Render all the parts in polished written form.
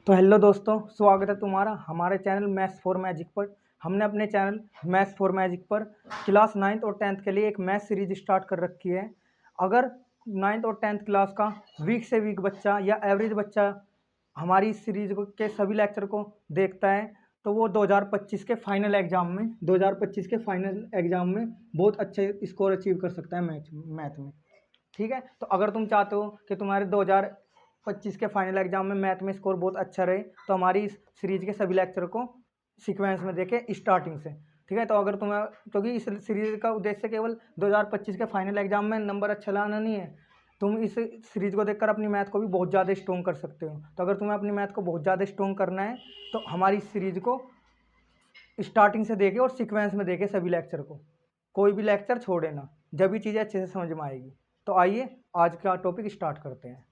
तो हेलो दोस्तों, स्वागत है तुम्हारा हमारे चैनल मैथ्स फॉर मैजिक पर। हमने अपने चैनल मैथ्स फॉर मैजिक पर क्लास 9th और 10th के लिए एक मैथ सीरीज स्टार्ट कर रखी है। अगर 9th और 10th क्लास का वीक से वीक बच्चा या एवरेज बच्चा हमारी इस सीरीज के सभी लेक्चर को देखता है तो वो 2025 के फाइनल एग्जाम में बहुत अच्छे स्कोर अचीव कर सकता है मैथ में। ठीक है, तो अगर तुम चाहते हो कि तुम्हारे 2025 के फाइनल एग्जाम में मैथ में स्कोर बहुत अच्छा रहे तो हमारी इस सीरीज के सभी लेक्चर को सीक्वेंस में देखें स्टार्टिंग से। ठीक है, तो अगर तुम्हें, क्योंकि इस सीरीज का उद्देश्य केवल 2025 के फाइनल एग्जाम में नंबर अच्छा लाना नहीं है, तुम इस सीरीज को देखकर अपनी मैथ को भी बहुत ज़्यादा स्ट्रॉन्ग कर सकते हो। तो अगर तुम्हें अपनी मैथ को बहुत ज़्यादा स्ट्रॉन्ग करना है तो हमारी इस सीरीज को स्टार्टिंग से देखे और सीक्वेंस में देखे सभी लेक्चर को, कोई भी लेक्चर छोड़े ना, जब भी चीज़ें अच्छे से समझ में आएगी। तो आइए आज का टॉपिक स्टार्ट करते हैं।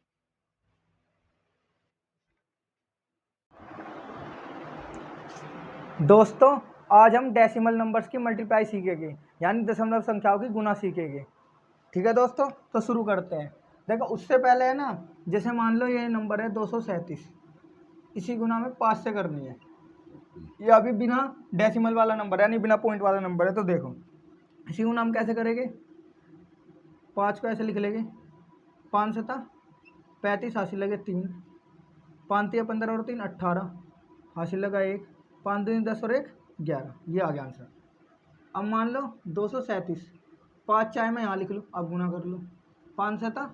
दोस्तों, आज हम डेसिमल नंबर्स की मल्टीप्लाई सीखेंगे, यानी दशमलव संख्याओं की गुना सीखेंगे। ठीक है दोस्तों, तो शुरू करते हैं। देखो, उससे पहले है ना, जैसे मान लो ये नंबर है 237, इसी गुना में 5 से करनी है। ये अभी बिना डेसिमल वाला नंबर है, यानी बिना पॉइंट वाला नंबर है। तो देखो, इसी गुना हम कैसे करेंगे, 5 को ऐसे लिख लेंगे, 5 सता 35 हासिल लगे 3, 5 तिया 15 और 3 18 हासिल लगा 1, 5 दूनी 10 और 1 11। ये आ गया आंसर। अब मान लो 237, 5 चाहे मैं यहाँ लिख लूँ, अब गुना कर लो, 5 सता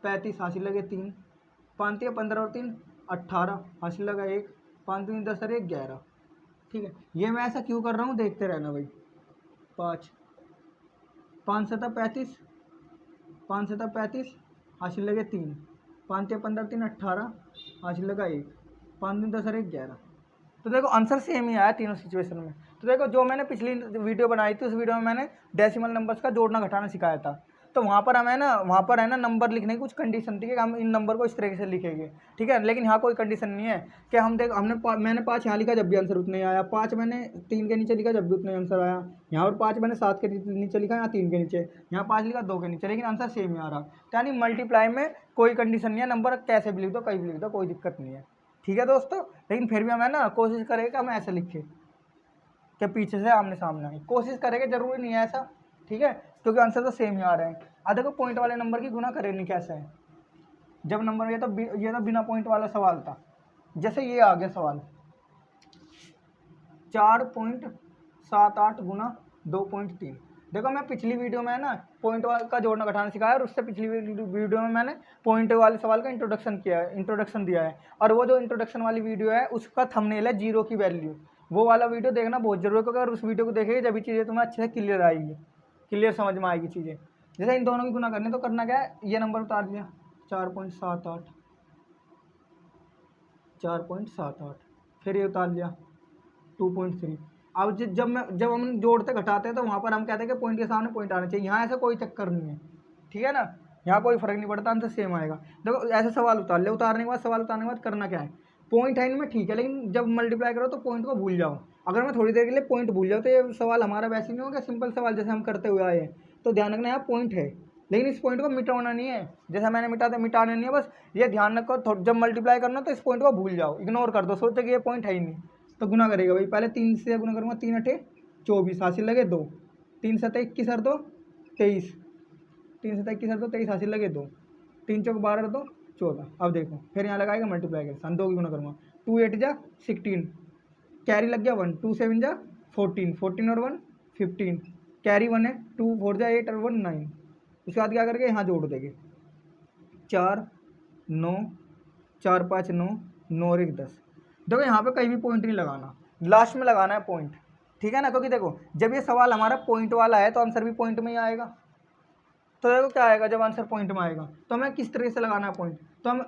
35 हासिल लगे 3, 5 तिया 15 और 3 18 हासिल लगा 1, 5 दूनी 10 और 1 11। ठीक है, ये मैं ऐसा क्यों कर रहा हूँ, देखते रहना भाई। 5 सता 35, 5 सता 35 हासिल लगे 3, 5 तिया 15 3 18 हासिल लगा 1, 5 दूनी 10 और 1 11। तो देखो आंसर सेम ही आया तीनों सिचुएशन में। तो देखो, जो मैंने पिछली वीडियो बनाई थी उस वीडियो में मैंने डेसिमल नंबर्स का जोड़ना घटाना सिखाया था। तो वहाँ पर है ना नंबर लिखने की कुछ कंडीशन थी कि हम इन नंबर को इस तरीके से लिखेंगे। ठीक है, लेकिन यहाँ कोई कंडीशन नहीं है कि मैंने 5 यहाँ लिखा जब भी आंसर उतना ही आया, 5 मैंने 3 के नीचे लिखा जब भी उतना ही आंसर आया, यहाँ पर 5 मैंने 7 के नीचे लिखा, यहाँ 3 के नीचे, यहाँ 5 लिखा 2 के नीचे, लेकिन आंसर सेम ही आ रहा। तो यानी मल्टीप्लाई में कोई कंडीशन नहीं है, नंबर कैसे भी लिख दो, कहीं भी लिख दो, कोई दिक्कत नहीं है। ठीक है दोस्तों, लेकिन फिर भी हमें ना कोशिश करेंगे कि हम ऐसे लिखें कि पीछे से आमने सामने आए, कोशिश करेंगे, जरूरी नहीं है ऐसा। ठीक है, क्योंकि आंसर तो सेम ही आ रहे हैं। अब देखो, पॉइंट वाले नंबर की गुना करेंगे कैसे है, जब नंबर ये तो बिना पॉइंट वाला सवाल था। जैसे ये आ गया सवाल 4.78 गुना 2.3। देखो, मैं पिछली वीडियो में ना पॉइंट का जोड़ना घटाना सिखाया, और उससे पिछली वीडियो में मैंने पॉइंट वाले सवाल का इंट्रोडक्शन दिया है। और वो जो इंट्रोडक्शन वाली वीडियो है उसका थंबनेल है 0 की वैल्यू। वो वाला वीडियो देखना बहुत जरूरी है, क्योंकि अगर उस वीडियो को देखेंगे जब भी चीज़ें तुम्हें अच्छे से क्लियर आएगी, क्लियर समझ में आएगी चीज़ें। जैसे इन दोनों की गुना करनी, तो करना क्या है, ये नंबर उतार दिया 4.78, फिर ये उतार लिया 2.3। अब जब हम जोड़ते घटाते हैं तो वहाँ पर हम कहते हैं कि पॉइंट के सामने पॉइंट आना चाहिए। यहाँ ऐसा कोई चक्कर नहीं है। ठीक है ना, यहाँ कोई फर्क नहीं पड़ता, आंसर सेम आएगा। देखो, ऐसे सवाल उतार ले, उतारने के बाद करना क्या है, पॉइंट है इनमें, ठीक है, लेकिन जब मल्टीप्लाई करो तो पॉइंट को भूल जाओ। अगर मैं थोड़ी देर के लिए पॉइंट भूल जाऊँ तो ये सवाल हमारा वैसे नहीं होगा, सिंपल सवाल जैसे हम करते हुए आए हैं। तो ध्यान रखना, यहाँ पॉइंट है, लेकिन इस पॉइंट को मिटाना नहीं है, जैसा मैंने मिटाना नहीं है। बस ये ध्यान रखो, जब मल्टीप्लाई करना तो इस पॉइंट को भूल जाओ, इग्नोर कर दो, सोचो कि ये पॉइंट है ही नहीं। तो गुना करेगा भाई, पहले 3 से गुना करूँगा, 3 अठे 24 हासिल लगे 2, 3 सत्ता 21 और 2 23, 3 सत्ता 21 और 2 23 हासिल लगे 2, 3 चौक 12 और 2 14। अब देखो, फिर यहाँ लगाएगा मल्टीप्लाई के साथ, 2 की गुना करूँगा, 2 8 जा 16, कैरी लग गया 1, 2 7 जा 14, 14 और 1 15, कैरी 1 है, 2 4 जा 8 और 1 9। उसके बाद क्या करके यहाँ जोड़ देंगे, 4 9 4 5 9 9 और 1 10। देखो, यहाँ पे कहीं भी पॉइंट नहीं लगाना, लास्ट में लगाना है पॉइंट। ठीक है ना, क्योंकि देखो, जब ये सवाल हमारा पॉइंट वाला है तो आंसर भी पॉइंट में ही आएगा। तो देखो क्या आएगा, जब आंसर पॉइंट में आएगा तो हमें किस तरीके से लगाना है पॉइंट। तो हम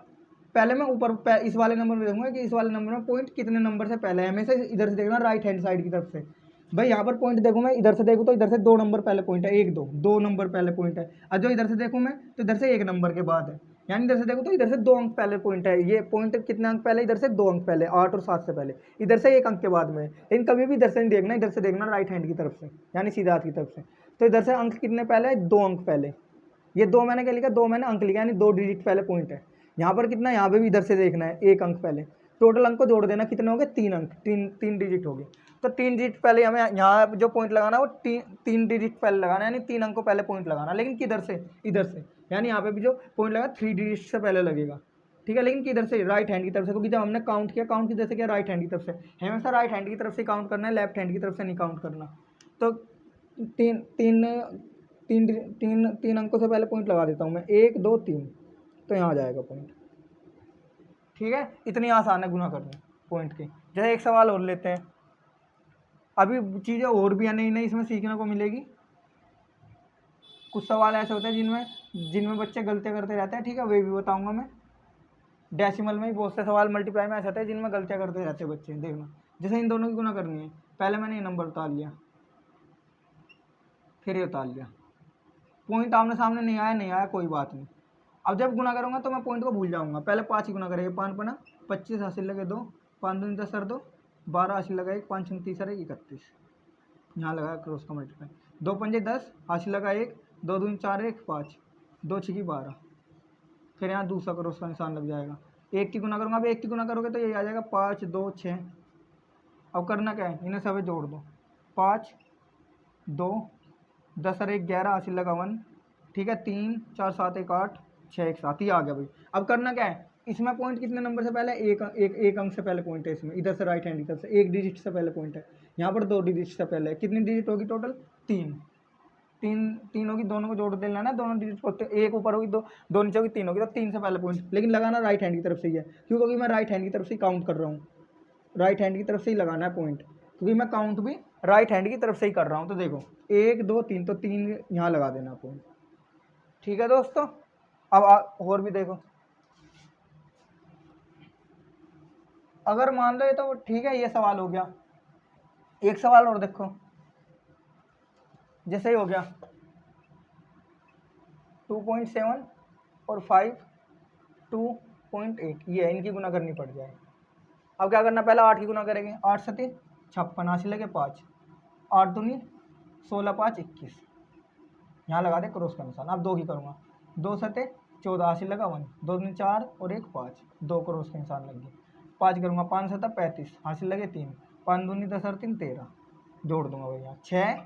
पहले मैं ऊपर इस वाले नंबर में देखूंगा कि इस वाले नंबर में पॉइंट कितने नंबर से पहले है, हमेशा इधर से देखना, राइट हैंड साइड की तरफ से। भाई यहाँ पर पॉइंट देखूँ मैं, इधर से देखूँ तो इधर से 2 नंबर पहले पॉइंट है, 1 2 2 नंबर पहले पॉइंट है। और जो इधर से देखूँ मैं तो इधर से 1 नंबर के बाद है, यानी इधर से देखो तो इधर से 2 अंक पहले पॉइंट है। ये पॉइंट कितने अंक पहले, इधर से 2 अंक पहले, 8 और 7 से पहले, इधर से 1 अंक के बाद में। लेकिन कभी भी इधर से नहीं देखना, इधर से देखना राइट हैंड की तरफ से, यानी सीधा हाथ की तरफ से। तो इधर से अंक कितने पहले, 2 अंक पहले। ये 2 मैंने क्या लिखा, 2 मैंने अंक लिखा, यानी 2 डिजिट पहले पॉइंट है। यहाँ पर कितना, यहाँ पे भी इधर से देखना है 1 अंक पहले। टोटल अंक को जोड़ देना, कितने हो गए 3 अंक, तीन डिजिट हो गए। तो 3 डिजिट पहले हमें यहाँ जो पॉइंट लगाना है वो तीन डिजिट पहले लगाना है, यानी 3 अंक को पहले पॉइंट लगाना, लेकिन किधर से, इधर से, यानी यहाँ पे भी जो पॉइंट लगा 3 डिजिट से पहले लगेगा, ठीक है। लेकिन किधर से, राइट हैंड की तरफ से, क्योंकि जब हमने काउंट किधर से किया, राइट हैंड की तरफ से। हमेशा राइट हैंड की तरफ से काउंट करना है, लेफ्ट हैंड की तरफ से नहीं काउंट करना। तो तीन तीन तीन तीन तीन अंकों से पहले पॉइंट लगा देता हूँ मैं, 1 2 3, तो यहाँ आ जाएगा पॉइंट, ठीक है। इतनी आसान है गुना करना पॉइंट की। जैसे एक सवाल और लेते हैं, अभी चीज़ें और भी नई नई इसमें सीखने को मिलेगी। कुछ सवाल ऐसे होते हैं जिनमें बच्चे गलतियाँ करते रहते हैं, ठीक है, वे भी बताऊँगा मैं। डेसिमल में ही बहुत से सवाल, मल्टीप्लाई में ऐसे होते हैं जिनमें गलतियाँ करते रहते हैं बच्चे, देखना। जैसे इन दोनों की गुना करनी है, पहले मैंने ये नंबर उतार लिया, फिर ये उतार लिया, पॉइंट आमने सामने नहीं आया कोई बात नहीं। अब जब गुना करूँगा तो मैं पॉइंट को भूल जाऊँगा। पहले 5 ही गुना करेंगे, 5 पना 25, हासिल लगे 2, 5 दूनी 10 और 2 12, हासिल लगा 1, 5 30 और 1 31, यहाँ लगा क्रॉस का मल्टीप्लाई, 2 पंजे 10, हासिल लगा 1, 2 दूनी 4 1 5, 2 6 12, फिर यहाँ दूसरा क्रॉस का निशान लग जाएगा। 1 की गुना करूँगा, अब 1 की गुना करोगे तो ये आ जाएगा 5 2 6। अब करना क्या है, इन्हें सभी जोड़ दो, 5 2 10 और 1 11, हासिल लगा 1, ठीक है, 3 4 7 1 8 6 1 7, ही आ गया भाई। अब करना क्या है, इसमें पॉइंट कितने नंबर से पहले, एक अंक से पहले पॉइंट है इसमें, इधर से राइट हैंड की तरफ से 1 डिजिट से पहले पॉइंट है, यहाँ पर 2 डिजिट से पहले है। कितनी डिजिट होगी टोटल, 3 तीन होगी, दोनों को जोड़ देना है, दोनों डिजिट को, एक ऊपर होगी, दो नीचे होगी, 3 होगी, तो 3 से पहले पॉइंट, लेकिन लगाना राइट हैंड की तरफ से ही है। क्यों, क्योंकि मैं राइट हैंड की तरफ से काउंट कर रहा हूँ, राइट हैंड की तरफ से ही लगाना है पॉइंट, क्योंकि मैं काउंट भी राइट हैंड की तरफ से ही कर रहा हूँ। तो देखो 1 2 3, तो 3 यहाँ लगा देना पॉइंट, ठीक है दोस्तों। अब और भी देखो, अगर मान लो ये तो ठीक है, ये सवाल हो गया। एक सवाल और देखो, जैसे ही हो गया 2.7 और 5 2.8, ये है, इनकी गुना करनी पड़ जाए। अब क्या करना, पहले 8 की गुना करेंगे, 8 सती 56, हासिल लगे 5, 8 दूनी 16 5 21, यहाँ लगा दे क्रॉस का निशान। अब 2 की करूँगा, 2 सते 14, हासिल लगा 1, 2 दूनी 4 और 1 5, 2 क्रॉस का निशान लग गया। 5 करूँगा, 5 सता 35, हासिल लगे 3, 5 दूनी 10 और 3 13, जोड़ दूंगा भैया, 6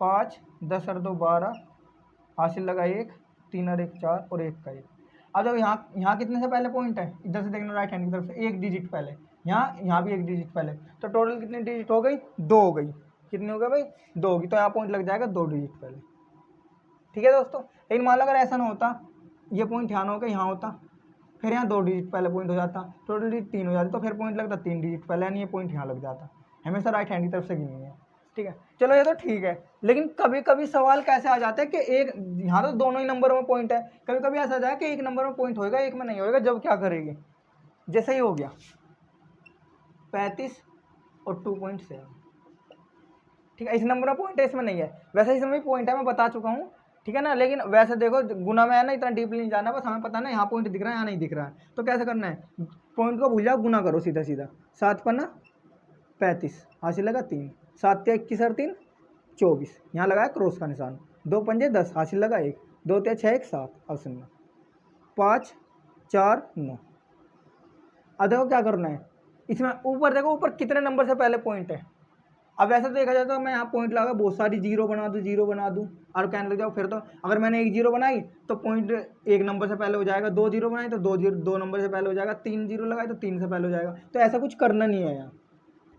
5 10 और 2 12, हासिल लगा 1, 3 और 1 4 और 1 का 1। अब जब यहाँ कितने से पहले पॉइंट है, इधर से देखना राइट हैंड की तरफ से, 1 डिजिट पहले, यहाँ भी 1 डिजिट पहले, तो टोटल कितनी डिजिट हो गई, 2 हो गई। कितनी हो गई भाई, 2 होगी, तो यहाँ पॉइंट लग जाएगा 2 डिजिट पहले, ठीक है दोस्तों। लेकिन मान लो अगर ऐसा ना होता, ये पॉइंट यहाँ होगा, यहाँ होता, फिर यहाँ 2 डिजिट पहले पॉइंट हो जाता, टोटल डिजिट 3 हो जाती, तो फिर पॉइंट लगता 3 डिजिट पहले, यानी ये पॉइंट यहाँ लग जाता। हमेशा राइट हैंड की तरफ से गिनी है, ठीक है। चलो ये तो ठीक है, लेकिन कभी कभी सवाल कैसे आ जाता है कि एक, यहाँ तो दोनों ही नंबरों में पॉइंट है, कभी कभी ऐसा आ जाए कि एक नंबर में पॉइंट होएगा, एक में नहीं होएगा, जब क्या करेंगे। जैसे ही हो गया 35 और 2.7, ठीक है, इस नंबर में पॉइंट है, इसमें नहीं है। वैसे इसमें भी पॉइंट है, मैं बता चुका हूँ, ठीक है ना। लेकिन वैसे देखो गुना में है ना, इतना डीपली नहीं जाना, बस हमें पता है ना यहाँ पॉइंट दिख रहा है, यहाँ नहीं दिख रहा है, तो कैसे करना है, पॉइंट को भूल जाओ, गुना करो सीधा सीधा। 7 पन्ना 35, हासिल लगा 3, 7 21 और 3 24, यहाँ लगाया क्रॉस का निशान, 2 पंजे 10, हासिल लगा 1, 2 6 1 7, अब सुनना 5 4 9। अब देखो क्या करना है, इसमें ऊपर देखो, ऊपर कितने नंबर से पहले पॉइंट है। अब वैसे तो देखा जाए तो मैं यहाँ पॉइंट लगा बहुत सारी जीरो बना दूँ और कहने लग जाओ, फिर तो अगर मैंने 1 जीरो बनाई तो पॉइंट 1 नंबर से पहले हो जाएगा, 2 जीरो बनाई तो 2 नंबर से पहले हो जाएगा, 3 जीरो लगाए तो 3 से पहले हो जाएगा। तो ऐसा कुछ करना नहीं है यहाँ,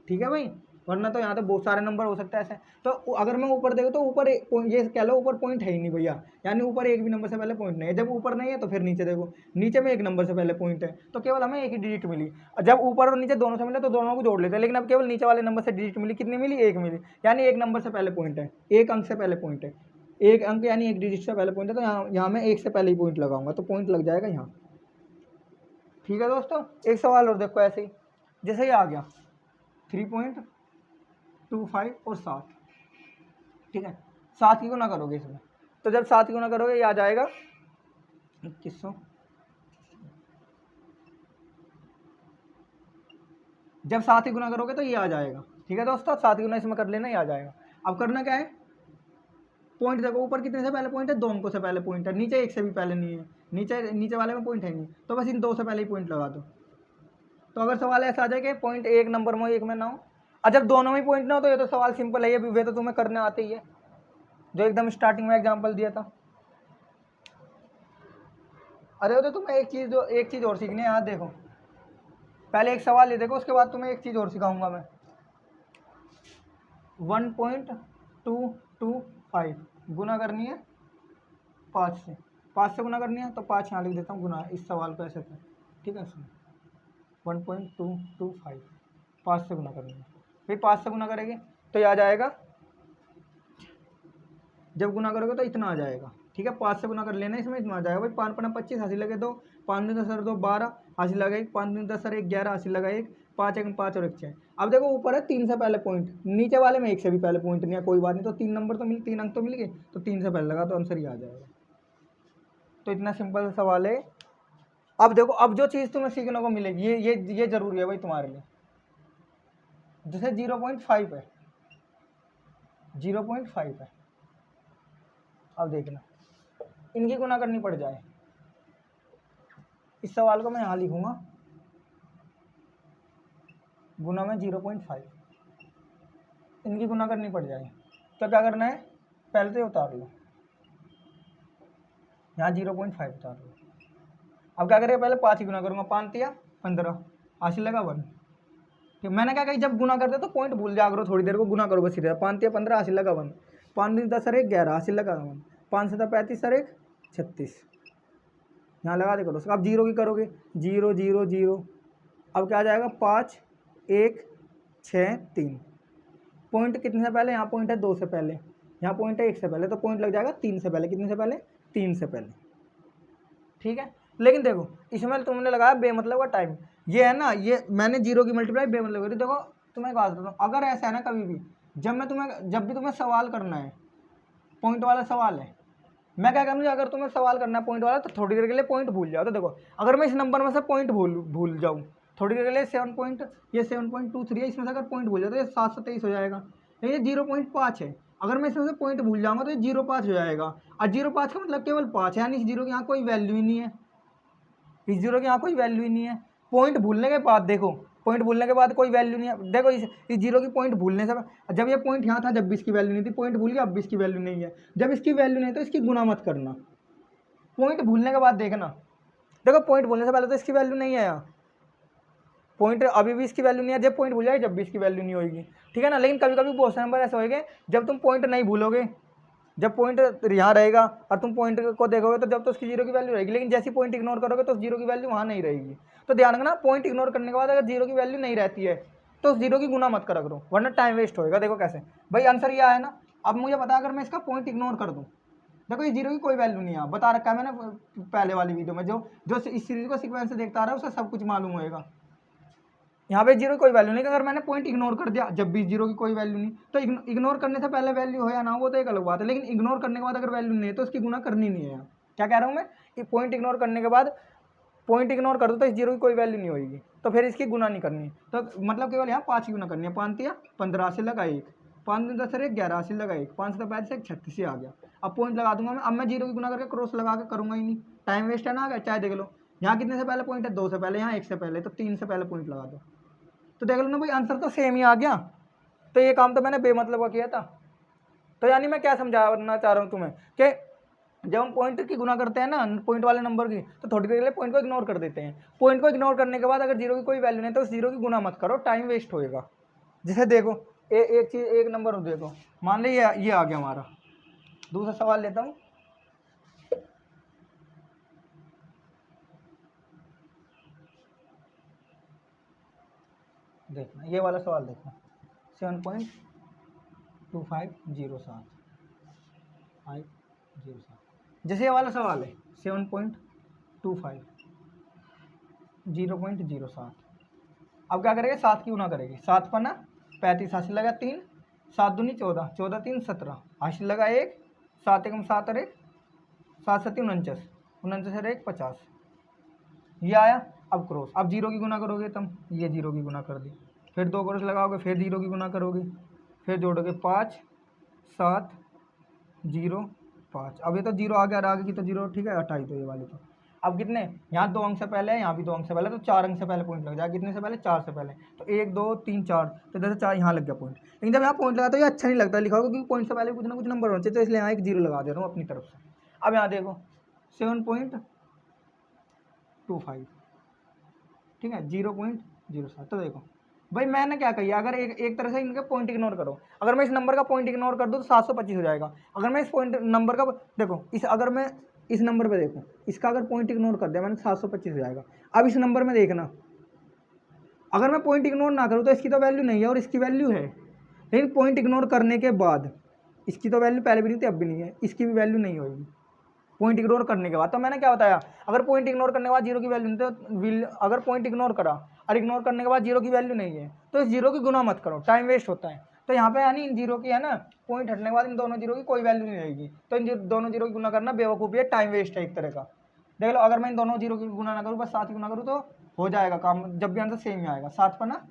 ठीक है भाई, वरना तो यहाँ तो बहुत सारे नंबर हो सकते हैं ऐसे। तो अगर मैं ऊपर देखो तो ऊपर ये कह लो ऊपर पॉइंट है ही नहीं भैया, यानी ऊपर एक भी नंबर से पहले पॉइंट नहीं है। जब ऊपर नहीं है तो फिर नीचे देखो, नीचे में 1 नंबर से पहले पॉइंट है, तो केवल हमें 1 ही डिजिट मिली। जब ऊपर और नीचे दोनों से मिले तो दोनों को जोड़ लेते हैं, लेकिन अब केवल नीचे वाले नंबर से डिजिट मिली, कितनी मिली, 1 मिली, यानी 1 नंबर से पहले पॉइंट है, 1 अंक से पहले पॉइंट है, 1 अंक यानी 1 डिजिट से पहले पॉइंट है। तो यहाँ मैं 1 से पहले ही पॉइंट लगाऊंगा, तो पॉइंट लग जाएगा यहाँ, ठीक है दोस्तों। एक सवाल और देखो ऐसे ही, जैसे ही आ गया 3.25 और 7, ठीक है, 7 की गुना करोगे इसमें, तो जब 7 की गुना करोगे ये आ जाएगा 2100, जब 7 की गुना करोगे तो ये आ जाएगा, ठीक है दोस्तों। 7 की गुना इसमें कर लेना, ये आ जाएगा। अब करना क्या है, पॉइंट देखो ऊपर कितने से पहले पॉइंट है, 2 अंकों से पहले पॉइंट है, नीचे 1 से भी पहले नहीं है, नीचे वाले में पॉइंट है नहीं, तो बस इन 2 से पहले ही पॉइंट लगा दो, तो अगर सवाल ऐसा आ जाए कि पॉइंट एक नंबर में एक में ना हो, और जब दोनों में पॉइंट ना हो तो ये तो सवाल सिंपल है, ये भी वे तो तुम्हें करने आते ही है, जो एकदम स्टार्टिंग में एग्जांपल दिया था। अरे वो तो तुम्हें एक चीज़ और सीखनी है। यहाँ देखो, पहले एक सवाल ये देखो, उसके बाद तुम्हें एक चीज़ और सिखाऊंगा मैं। 1.225 गुना करनी है 5 से, 5 से गुना करनी है, तो 5 यहाँ लिख देता हूँ गुना, इस सवाल को ऐसे कर, ठीक है। सुनो, 1.225 5 से गुना करनी है, फिर 5 से गुना करेंगे तो ये आ जाएगा, जब गुना करोगे तो इतना आ जाएगा, ठीक है। 5 से गुना कर लेना, इसमें इतना आ जाएगा भाई। 5 पना 25, 80 लगे 2, 5 दिन 10 सर 2 12, 80 लगा 1, 5 दिन 10 सर 1 11, 80 लगा 1, 5 1 5 और 1 6। अब देखो ऊपर है 3 से पहले पॉइंट, नीचे वाले में 1 से भी पहले पॉइंट नहीं है, कोई बात नहीं, तो 3 नंबर तो मिल, 3 अंक तो मिल गए, तो 3 से पहले लगा तो आंसर ही आ जाएगा। तो इतना सिंपल सा सवाल है। अब देखो, अब जो चीज़ तुम्हें सीखने को मिलेगी, ये जरूरी है भाई तुम्हारे लिए। जैसे 0.5 है, 0.5 है, अब देखना इनकी गुना करनी पड़ जाए, इस सवाल को मैं यहाँ लिखूंगा गुना में 0.5, इनकी गुना करनी पड़ जाए, तो क्या करना है, पहले तो उतार लो, यहाँ 0.5 उतार लो। अब क्या करेंगे, पहले 5 की गुना करूँगा, 5 दिया 15, 80 लगा 1, ठीक। मैंने क्या कही, जब गुना करते तो पॉइंट भूल जा करो, थोड़ी देर को गुना करो बस सीधे, 5 दिया 15, 80 लगा 1, 5 दिन 10 सर 1 11, 80 लगा 1, 5 से 35 सर 1 36, यहाँ लगा दे करो। अब 0 की करोगे, 0 0 0, अब क्या आ जाएगा, 5 1 6 3, पॉइंट कितने से पहले, यहाँ पॉइंट है 2 से पहले, यहाँ पॉइंट है 1 से पहले, तो पॉइंट लग जाएगा 3 से पहले, कितने से पहले, 3 से पहले, ठीक है। लेकिन देखो इसमें तुमने लगाया बेमतलब का टाइम, ये है ना, ये मैंने 0 की मल्टीप्लाई बेमतलब करी। देखो तुम्हें बात बताता हूँ, अगर ऐसा है ना कभी भी, जब भी तुम्हें सवाल करना है, पॉइंट वाला सवाल है, मैं क्या करूँगी, अगर तुम्हें सवाल करना है पॉइंट वाला, तो थोड़ी देर के लिए पॉइंट भूल जाओ। तो देखो अगर मैं इस नंबर में से पॉइंट भूल जाऊँ थोड़ी देर के लिए, 7.23 है, इसमें से अगर पॉइंट भूल जाओ तो ये 7 से 23 हो जाएगा। लेकिन ये 0.5 है, अगर मैं इसमें से पॉइंट भूल जाऊँगा तो ये 0.5 हो जाएगा, और 0.5 का मतलब केवल 5 है, यानी इस 0 की यहाँ कोई वैल्यू ही नहीं है, इस 0 की यहाँ कोई वैल्यू ही नहीं है। पॉइंट भूलने के बाद देखो, पॉइंट भूलने के बाद कोई वैल्यू नहीं है, देखो इस 0 की पॉइंट भूलने से, जब ये पॉइंट यहाँ था जब भी इसकी वैल्यू नहीं थी, पॉइंट भूल गया अब भी इसकी वैल्यू नहीं है, जब इसकी वैल्यू नहीं है तो इसकी गुना मत करना, पॉइंट भूलने के बाद देखना। देखो पॉइंट भूलने से पहले तो इसकी वैल्यू नहीं है, यहाँ पॉइंट अभी भी इसकी वैल्यू नहीं है, जब पॉइंट भूल जाए जब भी इसकी वैल्यू नहीं होगी, ठीक है ना। लेकिन कभी कभी बहुत से नंबर ऐसे होंगे जब तुम पॉइंट नहीं भूलोगे, जब पॉइंट यहाँ रहेगा और तुम पॉइंट को देखोगे तो जब तो उसकी 0 की वैल्यू रहेगी, लेकिन जैसी पॉइंट इग्नोर करोगे तो 0 की वैल्यू वहाँ नहीं रहेगी। तो ध्यान रखना, पॉइंट इग्नोर करने के बाद अगर 0 की वैल्यू नहीं रहती है तो 0 की गुना मत करा करो, वरना टाइम वेस्ट होएगा। देखो कैसे भाई, आंसर ये आया ना। अब मुझे पता अगर मैं इसका पॉइंट इग्नोर कर दूँ, देखो ये 0 की कोई वैल्यू नहीं है, बता रखा है मैंने पहले वाली वीडियो में, जो इस सीरीज को सीक्वेंस से देखता आ रहा है उसे सब कुछ मालूम होएगा। यहाँ पे 0 की कोई वैल्यू नहीं, अगर मैंने पॉइंट इग्नोर कर दिया, जब भी 0 की कोई वैल्यू नहीं, तो इग्नोर करने से पहले वैल्यू हो या ना हो वो तो एक अलग बात है, लेकिन इग्नोर करने के बाद अगर वैल्यू नहीं है तो उसकी गुना करनी नहीं है। क्या कह रहा हूँ मैं, पॉइंट इग्नोर करने के बाद, पॉइंट इग्नोर कर दो तो इस 0 की कोई वैल्यू नहीं होगी, तो फिर इसकी गुना नहीं करनी, तो मतलब केवल यहाँ 5 की गुना करनी है। 5 दिया 15, 80 लगा 1, 5 दिन 10 1 11, 80 लगा 1, 5 से 35 1 36 से आ गया। अब पॉइंट लगा दूंगा मैं, अब मैं 0 की गुना करके क्रॉस लगा के करूँगा ही नहीं, टाइम वेस्ट है ना। आगे चाहे देख लो यहाँ कितने से पहले पॉइंट है, 2 से पहले, यहाँ 1 से पहले, तो 3 से पहले पॉइंट लगा दो, तो देख लो ना भाई, आंसर तो सेम ही आ गया। तो ये काम तो मैंने बेमतलब का किया था। तो यानी मैं क्या समझाना चाह रहा हूँ तुम्हें, कि जब हम पॉइंट की गुना करते हैं ना, पॉइंट वाले नंबर की, तो थोड़ी देर के लिए पॉइंट को इग्नोर कर देते हैं। पॉइंट को इग्नोर करने के बाद अगर 0 की कोई वैल्यू नहीं तो उस 0 की गुना मत करो, टाइम वेस्ट होएगा। जैसे देखो एक चीज़, एक नंबर देखो, मान लो ये आ गया हमारा। दूसरा सवाल लेता हूँ, देखना ये वाला सवाल, देखना 7.2507 507, जैसे ये वाला सवाल है 7.25 0.07। अब क्या करेंगे, 7 की गुना करेंगे, 7 पर ना 35, 80 लगा 3, 7 दूनी 14, 14 3 17, 80 लगा 1, 7 1 7 और 1 7 7 49, 49 और 1 50, ये आया। अब क्रॉस, अब 0 की गुना करोगे तुम, ये 0 की गुना कर दी, फिर 2 क्रॉस लगाओगे, फिर 0 की गुना करोगे, फिर जोड़ोगे 5 7 0 5। अब ये तो 0 आ गया, आगे की तो 0, ठीक है, हटाई तो ये वाली तो। अब कितने, यहाँ 2 अंक से पहले है, यहाँ भी 2 अंक से पहले, तो 4 अंक से पहले पॉइंट लग जाएगा। कितने से पहले, 4 से पहले, तो 1 2 3 4, तो इधर से 4 यहाँ लग गया पॉइंट। लेकिन जब यहाँ पॉइंट लगा तो ये अच्छा नहीं लगता लिखा होगा, क्योंकि पॉइंट से पहले कुछ ना कुछ नंबर होना चाहिए, तो इसलिए यहाँ एक 0 लगा दे रहा हूँ अपनी तरफ से। अब यहाँ देखो 7.25, ठीक है, 0.07। तो देखो भाई मैंने क्या कही, अगर एक तरह से इनके पॉइंट इग्नोर करो, अगर मैं इस नंबर का पॉइंट इग्नोर कर दूँ तो 725 हो जाएगा। अगर मैं इस पॉइंट नंबर का देखो, अगर मैं इस नंबर पे देखूँ, इसका अगर पॉइंट इग्नोर कर दिया मैंने, 725 हो जाएगा। अब इस नंबर में देखना, अगर मैं पॉइंट इग्नोर ना करूँ तो इसकी तो वैल्यू नहीं है और इसकी वैल्यू है, लेकिन पॉइंट इग्नोर करने के बाद इसकी तो वैल्यू पहले भी नहीं थी, अब भी नहीं है, इसकी भी वैल्यू नहीं होगी पॉइंट इग्नोर करने के बाद। तो मैंने क्या बताया, अगर पॉइंट इग्नोर करने के बाद 0 की वैल्यू नहीं, तो अगर पॉइंट इग्नोर करा और इग्नोर करने के बाद 0 की वैल्यू नहीं है, तो इस 0 की गुना मत करो, टाइम वेस्ट होता है। तो यहाँ पे यानी इन 0 की है ना, पॉइंट हटने के बाद इन दोनों 0 की कोई वैल्यू नहीं रहेगी, तो इन दोनों 0 की गुना करना बेवकूफ़ी है, टाइम वेस्ट है एक तरह का। देख लो, अगर मैं इन दोनों 0 की गुना ना करूँ, बस 7 की गुना करूँ, तो हो जाएगा काम, जब भी आंसर सेम ही आएगा। 7 पर ना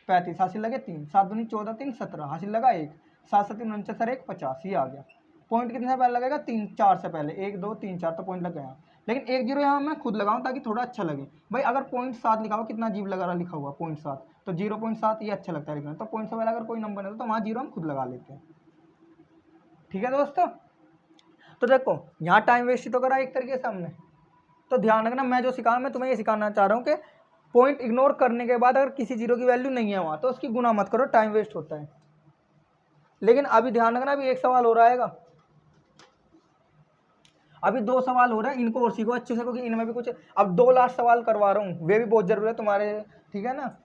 35, हासिल लगे 3, 7 दूनी 14, 3 17, हासिल लगा 1, 7 7 49 सर 1 50, ये आ गया। पॉइंट कितने से पहले लगेगा, 3 4 से पहले, 1 2 3 4, तो पॉइंट लग गया। लेकिन 1 0 यहाँ मैं खुद लगाऊं ताकि थोड़ा अच्छा लगे। भाई अगर पॉइंट 7 लिखा हुआ, कितना अजीब लगा रहा लिखा हुआ पॉइंट 7, तो 0.7 ये अच्छा लगता है लिखना, तो पॉइंट से पहले अगर कोई नंबर नहीं तो वहाँ 0 हम खुद लगा लेते हैं। ठीक है दोस्तों, तो देखो यहाँ टाइम वेस्ट तो करा एक तरीके से हमने, तो ध्यान रखना, मैं जो सिखा मैं तुम्हें ये सिखाना चाह रहा हूँ कि पॉइंट इग्नोर करने के बाद अगर किसी 0 की वैल्यू नहीं है वहाँ, तो उसकी गुना मत करो, टाइम वेस्ट होता है। लेकिन अभी ध्यान रखना, अभी एक सवाल हो रहा है, अभी 2 सवाल हो रहे हैं, इनको और सीखो अच्छे से, क्योंकि इनमें भी कुछ, अब 2 लास्ट सवाल करवा रहा हूँ, वे भी बहुत जरूरी है तुम्हारे, ठीक है ना।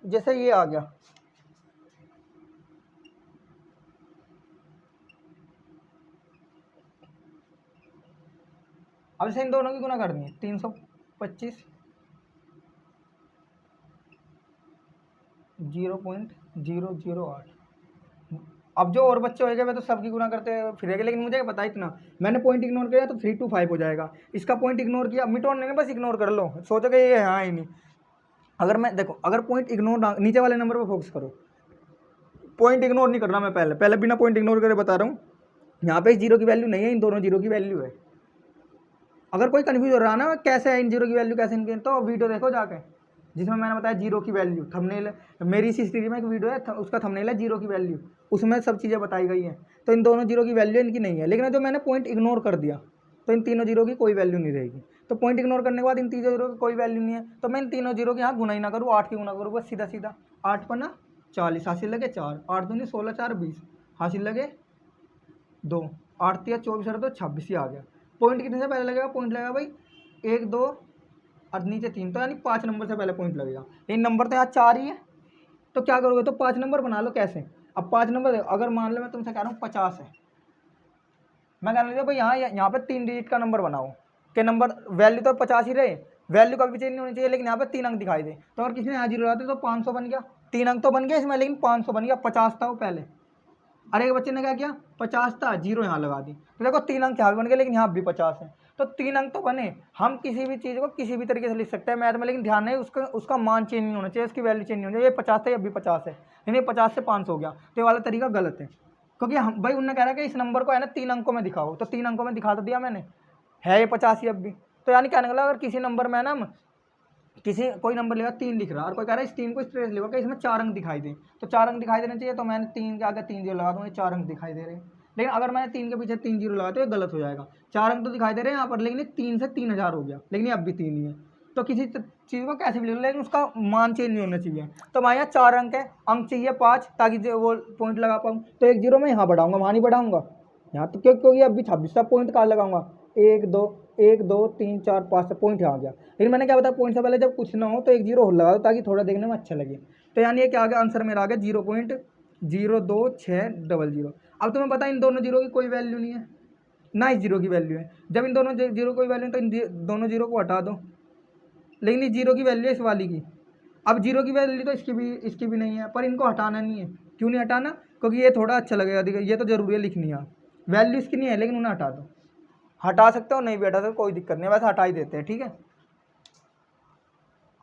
जैसे ये आ गया, अब से इन दोनों की गुना करनी है, 325 0.008। अब जो और बच्चे होंगे वे तो सबकी गुना करते फिरेंगे, लेकिन मुझे पता है इतना, मैंने पॉइंट इग्नोर किया तो 325 हो जाएगा। इसका पॉइंट इग्नोर किया, मिटोन नहीं, बस इग्नोर कर लो, सोचोगे ये हाँ ही नहीं। अगर मैं देखो, अगर पॉइंट इग्नोर, नीचे वाले नंबर पर फोकस करो, पॉइंट इग्नोर नहीं करना, मैं पहले बिना पॉइंट इग्नोर करे बता रहा हूँ। यहाँ पे 0 की वैल्यू नहीं है, इन दोनों 0 की वैल्यू है। अगर कोई कन्फ्यूज हो रहा है ना कैसे है इन 0 की वैल्यू कैसे इनकी, तो वीडियो देखो जाके, जिसमें मैंने बताया 0 की वैल्यू, थंबनेल मेरी इसी सीरीज में एक वीडियो है, उसका थंबनेल है 0 की वैल्यू, उसमें सब चीज़ें बताई गई हैं। तो इन दोनों 0 की वैल्यू इनकी नहीं है, लेकिन जो मैंने पॉइंट इग्नोर कर दिया तो इन तीनों 0 की कोई वैल्यू नहीं रहेगी। तो पॉइंट इग्नोर करने के बाद इन तीनों 0 की कोई वैल्यू नहीं है, तो मैं इन तीनों 0 की यहाँ गुना ही ना करूँ, 8 की गुना करूँ बस, सीधा सीधा 8 पर ना 40, हासिल लगे 4, 8 दूनी 16 4 20, हासिल लगे 2, 8 3 24 और 2 26, ही आ गया। पॉइंट कितने से पहले लगेगा, पॉइंट लगेगा भाई 1 2 और नीचे 3, तो यानी 5 नंबर से पहले पॉइंट लगेगा। इन नंबर तो यहाँ 4 ही है, तो क्या करोगे, तो 5 नंबर बना लो। कैसे, अब 5 नंबर अगर मान लो मैं तुमसे कह रहा हूँ 50 है, मैं कह रहा हूँ भाई यहाँ पे 3 डिजिट का नंबर बनाओ, के नंबर वैल्यू तो 50 ही रहे, वैल्यू कभी चेंज नहीं होनी चाहिए, लेकिन यहाँ पे 3 अंक दिखाई दे, तो अगर किसी ने हाजिर लगाते तो 500 बन गया, 3 अंक तो बन गया इसमें, लेकिन 500 बन गया, 50 था वो पहले। अरे एक बच्चे ने क्या किया, 50 था, 0 यहाँ लगा दी, तो देखो 3 अंक यहाँ भी बन गए, लेकिन यहाँ भी 50 है, तो 3 अंक तो बने। हम किसी भी चीज़ को किसी भी तरीके से लिख सकते हैं मैथ में, लेकिन ध्यान नहीं, उसका मान चेंज नहीं होना चाहिए, उसकी वैल्यू चेंज नहीं होनी चाहिए। ये 50 था, ये भी 50 है, यानी 50 से 500 हो गया, तो ये वाला तरीका गलत है, क्योंकि हम भाई उन्होंने कह रहा है कि इस नंबर को है ना 3 अंकों में दिखाओ, तो 3 अंकों में दिखा तो दिया मैंने, है ये 50 ही अब भी। तो यानी कहने लगा, अगर किसी नंबर में ना किसी कोई नंबर लेगा 3 लिख रहा है और कोई कह रहा है इस 3 को इस तरह से लिखो कि इसमें 4 अंक दिखाई दे, तो 4 अंक दिखाई देने चाहिए, तो मैंने 3 के आगे 3 0 लगा दूंगा, 4 अंक दिखाई दे रहे हैं। लेकिन अगर मैंने 3 के पीछे 3 0 लगा तो ये गलत हो जाएगा, 4 अंक तो दिखाई दे रहे हैं यहाँ पर, लेकिन 3 से 3000 हो गया, लेकिन ये अब भी 3 ही है। तो किसी चीज़ को कैसे भी लिख लो, लेकिन उसका मान चेंज नहीं होना चाहिए। तो मैं यहाँ 4 अंक है, अंक चाहिए 5, ताकि वो पॉइंट लगा पाऊँ, तो 1 0 मैं यहाँ बढ़ाऊंगा, वहाँ नहीं बढ़ाऊंगा यहाँ, तो क्योंकि अभी 26 का पॉइंट कहाँ लगाऊंगा, 1 2 1 2 3 4 5 से पॉइंट यहाँ आ गया। लेकिन मैंने क्या बताया, पॉइंट से पहले जब कुछ ना हो तो 1 0 लगा दो, ताकि थोड़ा देखने में अच्छा लगे। तो यानी ये क्या आ गया, आंसर मेरा आ गया 0.02600। अब तुम्हें पता है इन दोनों 0 की कोई वैल्यू नहीं है, ना इस 0 की वैल्यू है। जब इन दोनों 0 की कोई वैल्यू तो इन दोनों 0 को हटा दो, लेकिन इस 0 की वैल्यू है इस वाली की। अब 0 की वैल्यू तो इसकी भी नहीं है, पर इनको हटाना नहीं है। क्यों नहीं हटाना, क्योंकि ये थोड़ा अच्छा लगेगा, ये तो जरूरी है लिखनी है, वैल्यू इसकी नहीं है, लेकिन उन्हें हटा दो। हटा सकते हो, नहीं भी हटा सकते कोई दिक्कत नहीं है, वैसे हटा ही देते हैं, ठीक है।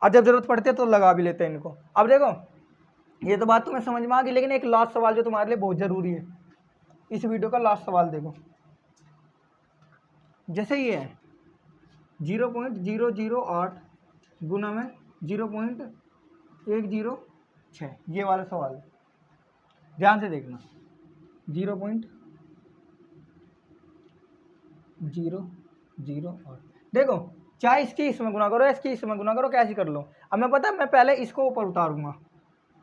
और जब जरूरत पड़ती है तो लगा भी लेते हैं इनको। अब देखो ये तो बात तुम्हें समझ में आ गई, लेकिन एक लास्ट सवाल जो तुम्हारे लिए बहुत ज़रूरी है, इस वीडियो का लास्ट सवाल देखो। जैसे ये है 0.008 गुना में 0.106, ये वाला सवाल है, ध्यान से देखना। 0.008, देखो चाहे इसकी इसमें गुना करो, इसकी इसमें गुना करो, कैसे कर लो। अब मैं पता है मैं पहले इसको ऊपर उतारूंगा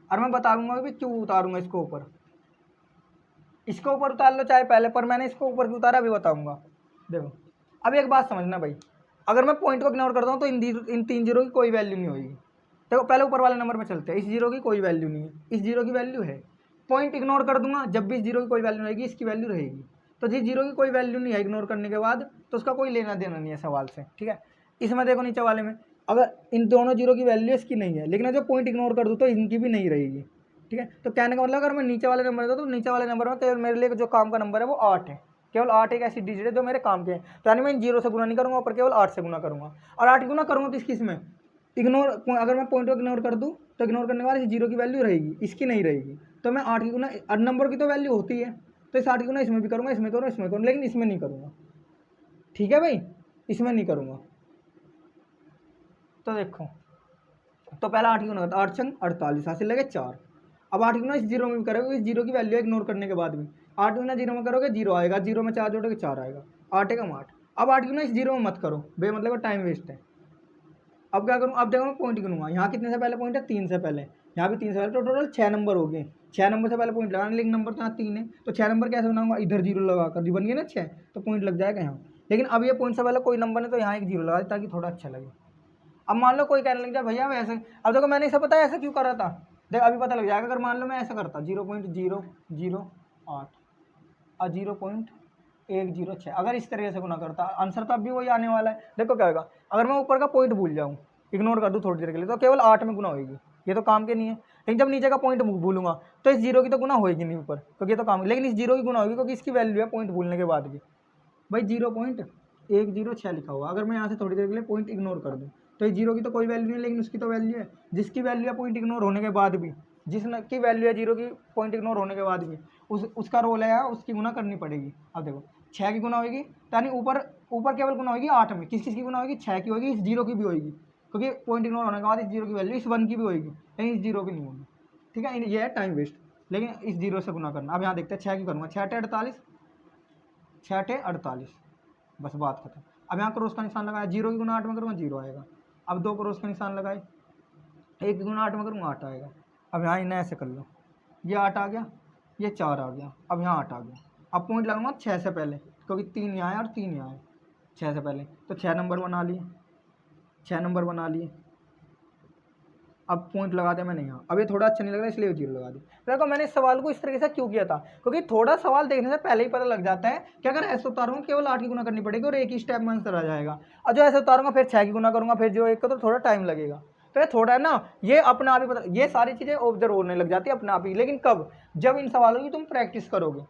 और मैं बताऊंगा कि क्यों उतारूंगा इसको ऊपर। इसको ऊपर उतार लो चाहे पहले, पर मैंने इसको ऊपर क्यों उतारा अभी बताऊंगा। देखो अब एक बात समझना भाई, अगर मैं पॉइंट को इग्नोर करता हूँ तो इन 3 जीरो की कोई वैल्यू नहीं होगी। देखो पहले ऊपर वाले नंबर पे चलते हैं, इस जीरो की कोई वैल्यू नहीं है, इस जीरो की वैल्यू है। पॉइंट इग्नोर कर दूंगा, जब भी इस जीरो की कोई वैल्यू रहेगी इसकी वैल्यू रहेगी। तो जिस जीरो की कोई वैल्यू नहीं है इग्नोर करने के बाद, तो उसका कोई लेना देना नहीं है सवाल से, ठीक है। इसमें देखो नीचे वाले में अगर इन दोनों जीरो की वैल्यू इसकी नहीं है, लेकिन जब पॉइंट इग्नोर कर दूँ तो इनकी भी नहीं रहेगी, ठीक है। तो कहने का मतलब अगर मैं नीचे वाले नंबर तो नीचे वाले नंबर में केवल मेरे लिए जो काम का नंबर है वो 8 है, केवल 8 एक ऐसी डिजिट है जो मेरे काम के हैं। तो यानी मैं इन जीरो से गुना नहीं करूँगा, ऊपर केवल 8 से गुना करूँगा। और 8 गुना करूँगा तो इसकी इसमें इग्नोर, अगर मैं पॉइंट को इग्नोर कर दूँ तो इग्नोर करने के बाद इस जीरो की वैल्यू रहेगी, इसकी नहीं रहेगी। तो मैं 8 की गुना नंबर की तो वैल्यू होती है, तो इस 8 की गुना इसमें भी करूँगा, इसमें करूँगा, इसमें करूँगा, लेकिन इसमें नहीं करूँगा, ठीक है भाई, इसमें नहीं करूँगा। तो देखो, तो पहला 8 की गुना करता, 8 छंग 48, हासिल लगे 4। अब 8 की गुना इस जीरो में भी करोगे, इस जीरो की वैल्यू इग्नोर करने के बाद भी 8 गुना जीरो में करोगे जीरो आएगा, जीरो में 4 जोड़ोगे 4 आएगा, 8 एकम 8। अब 8 गुना इस जीरो में मत करो, बे मतलब टाइम वेस्ट है। अब क्या करूँ, अब देखो मैं पॉइंट गिनूंगा, यहाँ कितने से पहले पॉइंट है, 3 से पहले, यहाँ भी 3 से पहले, तो टोटल 6 नंबर हो गए। 6 नंबर से पहले पॉइंट लगाना, लेकिन नंबर तो यहाँ 3 है, तो 6 नंबर कैसे बनाऊंगा, इधर जीरो लगाकर, जी बन गया ना 6, तो पॉइंट लग जाएगा यहाँ। लेकिन अब ये पॉइंट से पहले कोई नंबर नहीं, तो यहाँ एक जीरो लगा दे ताकि थोड़ा अच्छा लगे। अब मान लो कोई कहने लग जाए भैया वैसे, अब देखो मैंने इसे पता है ऐसे क्यों कर रहा था, देख अभी पता लग जाएगा। अगर मान लो मैं ऐसा करता 0.008 और 0.106, अगर इस तरीके से गुना करता, आंसर तो अब भी वही आने वाला है। देखो क्या होगा, अगर मैं ऊपर का पॉइंट भूल जाऊँ, इग्नोर कर दूँ थोड़ी देर के लिए, तो केवल 8 में गुना होगी, ये तो काम के नहीं है। लेकिन जब नीचे का पॉइंट भूलूंगा तो इस जीरो की तो गुना होगी नहीं ऊपर, क्योंकि ये तो काम, लेकिन इस जीरो की गुना होगी क्योंकि इसकी वैल्यू है पॉइंट भूलने के बाद भी। भाई 0.106 लिखा हुआ, अगर मैं यहाँ से थोड़ी देर के लिए पॉइंट इग्नोर कर दूँ तो इस जीरो की तो कोई वैल्यू नहीं है, लेकिन उसकी तो वैल्यू है, जिसकी वैल्यू है पॉइंट इग्नोर होने के बाद भी, जिसकी वैल्यू है जीरो की पॉइंट इग्नोर होने के बाद भी, उसका रोल है उसकी गुना करनी पड़ेगी। अब देखो 6 की गुना होगी, यानी ऊपर केवल गुना होगी 8 में, किस की गुना होगी, 6 की होगी, इस जीरो की भी होगी, क्योंकि पॉइंट इग्नोर होने के बाद इस जीरो की वैल्यू इस 1 की भी होगी, लेकिन इस जीरो की नहीं होगी, ठीक है। ये है टाइम वेस्ट, लेकिन इस जीरो से गुना करना। अब यहाँ देखते हैं 6 की करूँगा, 6 टे 48, बस बात खत्म। अब यहाँ क्रॉस का निशान लगाया, जीरो की गुना 8 में करूँगा जीरो आएगा। अब 2 क्रॉस का निशान लगाए, 1 की गुना 8 में करूँगा 8 आएगा। अब यहाँ इन्हें ऐसे कर लो, ये 8 आ गया, ये 4 आ गया, अब यहाँ 8 आ गया। अब पॉइंट लगाऊंगा 6 से पहले, क्योंकि 3 यहाँ है और 3 यहाँ है, 6 से पहले, तो 6 नंबर बना लिए, 6 नंबर बना लिए। अब पॉइंट लगा दिया मैंने यहाँ, अब ये थोड़ा अच्छा नहीं लग रहा इसलिए जीरो लगा दी। देखो मैंने इस सवाल को इस तरीके से क्यों किया था, क्योंकि थोड़ा सवाल देखने से पहले ही पता लग जाता है कि अगर ऐसे उतारूंगा केवल 8 की गुना करनी पड़ेगी और एक ही स्टेप में आंसर आ जाएगा, और जो ऐसे उतारूंगा फिर 6 की गुना करूंगा, फिर जो एक का, तो थोड़ा टाइम लगेगा। तो ये थोड़ा है ना, ये अपने आप ही पता, ये सारी चीज़ें ऑब्जर्व होने लग जाती है अपने आप ही, लेकिन कब, जब इन सवालों की तुम प्रैक्टिस करोगे।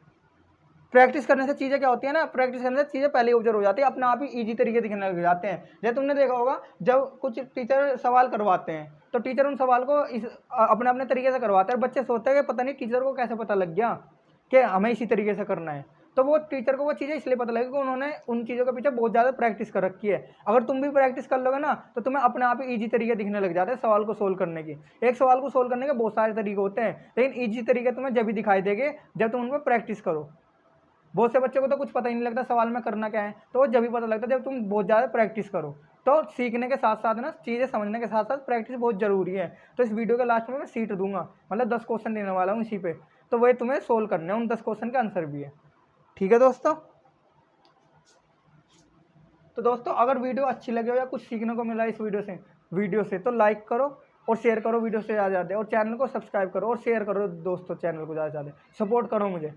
प्रैक्टिस करने से चीज़ें क्या होती है ना, प्रैक्टिस करने से चीज़ें पहले ऑब्जर्व हो जाती है, अपने आप ही ईजी तरीके दिखने लग जाते हैं। जैसे तुमने देखा होगा जब कुछ टीचर सवाल करवाते हैं तो टीचर उन सवाल को अपने अपने तरीके से करवाते हैं, और बच्चे सोचते हैं कि पता नहीं टीचर को कैसे पता लग गया कि हमें इसी तरीके से करना है। तो वो टीचर को वो चीज़ें इसलिए पता लगेगी कि उन्होंने उन चीज़ों के पीछे बहुत ज़्यादा प्रैक्टिस कर रखी है। अगर तुम भी प्रैक्टिस कर लोगे ना तो तुम्हें अपने आप ही ईजी तरीके दिखने लग जाते हैं सवाल को सोल्व करने की। एक सवाल को सोल्व करने के बहुत सारे तरीके होते हैं, लेकिन ईजी तरीके तुम्हें जब भी दिखाई देंगे जब तुम उन पर प्रैक्टिस करो। बहुत से बच्चों को तो कुछ पता ही नहीं लगता सवाल में करना क्या है, तो वो जब भी पता लगता है जब तुम बहुत ज़्यादा प्रैक्टिस करो। तो सीखने के साथ साथ ना, चीज़ें समझने के साथ साथ प्रैक्टिस बहुत ज़रूरी है। तो इस वीडियो के लास्ट में मैं सीट दूंगा, मतलब 10 क्वेश्चन देने वाला हूँ इसी पे, तो वही तुम्हें सोल्व करने हैं, उन 10 क्वेश्चन के आंसर भी है, ठीक है दोस्तों। तो दोस्तों अगर वीडियो अच्छी लगे हो या कुछ सीखने को मिला इस वीडियो से तो लाइक करो और शेयर करो वीडियो से ज़्यादा, और चैनल को सब्सक्राइब करो और शेयर करो दोस्तों, चैनल को ज़्यादा से ज़्यादा सपोर्ट करो मुझे।